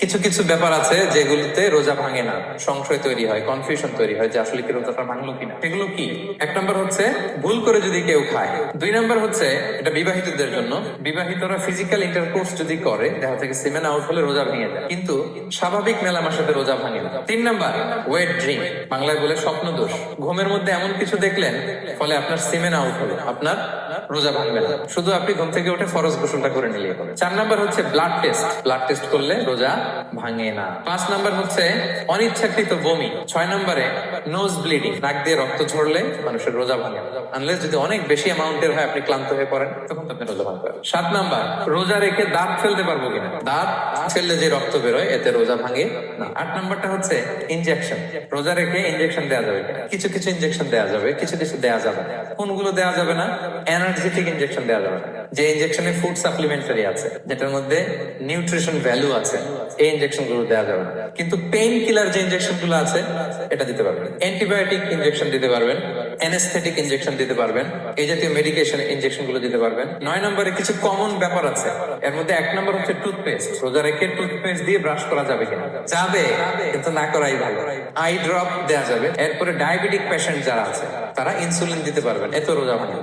কিছু কিছু ব্যাপার আছে যেগুলোতে রোজা ভাঙে না, সংশয় তৈরি হয়, কনফিউশন তৈরি হয় যে আসলে কি রোজাটা ভাঙলো কিনা। সেগুলো কি? এক নম্বর হচ্ছে ভুল করে যদি কেউ খায়। দুই নম্বর হচ্ছে, এটা বিবাহিতদের জন্য, বিবাহিতরা ফিজিক্যাল ইন্টারকোর্স যদি করে, দেখা থেকে সিমেন আউট হলে রোজা ভেঙে যায়, কিন্তু স্বাভাবিক মেলামের সাথে রোজা ভাঙে না। তিন নম্বর ওয়েট ড্রিঙ্ক, বাংলায় বলে স্বপ্ন দোষ। ঘুমের মধ্যে এমন কিছু দেখলেন ফলে আপনার সিমেন আউট হলো, আপনার রোজা ভাঙবে না, শুধু আপনি ঘুম থেকে উঠে ফরজ গোসলটা করে নিলে হবে। চার নাম্বার হচ্ছে ব্লাড টেস্ট, ব্লাড টেস্ট করলে রোজা ভাঙে না। পাঁচ নাম্বার হচ্ছে অনিচ্ছাকৃত বমি। ছয় নম্বরে নোজ ব্লিডিং, নাক দিয়ে রক্ত ঝরলে মানুষের রোজা ভাঙে, আনলেস যদি অনেক বেশি অ্যামাউন্টের হয়, আপনি ক্লান্ত হয়ে পড়েন, তখন আপনি রোজা ভাঙতে পারেন। সাত নাম্বার রোজা রেখে দাঁত ফেলতে পারবো কিনা, দাঁত ফেললে যে রক্ত বেরোয় এতে রোজা ভাঙে না। আট নাম্বারটা হচ্ছে ইনজেকশন, রোজা রেখে ইনজেকশন দেওয়া যাবে কিনা। কিছু কিছু ইনজেকশন দেওয়া যাবে, কিছু কিছু দেওয়া যাবে না। কোনগুলো দেওয়া যাবে না? এনার্জেটিক ইনজেকশন দেওয়া যাবে না, যে ইনজেকশনে ফুড সাপ্লিমেন্টারি আছে, যেটার মধ্যে নিউট্রিশন ভ্যালু আছে, এই ইনজেকশন গুলো দেওয়া যাবে না। কিন্তু পেইন কিলার যে ইনজেকশন গুলো আছে এটা দিতে পারবেন, অ্যান্টিবায়োটিক ইনজেকশন দিতে পারবেন, অ্যানেস্থেটিক ইনজেকশন দিতে পারবেন, এই জাতীয় মেডিকেশন ইনজেকশন গুলো দিতে পারবেন। নয় নম্বরে কিছু কমন ব্যাপার আছে, এর মধ্যে এক নম্বর হচ্ছে টুথপেস্ট। রোজা রেখে টুথপেস্ট দিয়ে ব্রাশ করা যাবে কিনা? যাবে, কিন্তু না করাই ভালো। আই ড্রপ দেওয়া যাবে। এরপরে ডায়াবেটিক পেশেন্ট যারা আছে তারা ইনসুলিন দিতে পারবেন, এত রোজা ভাঙে।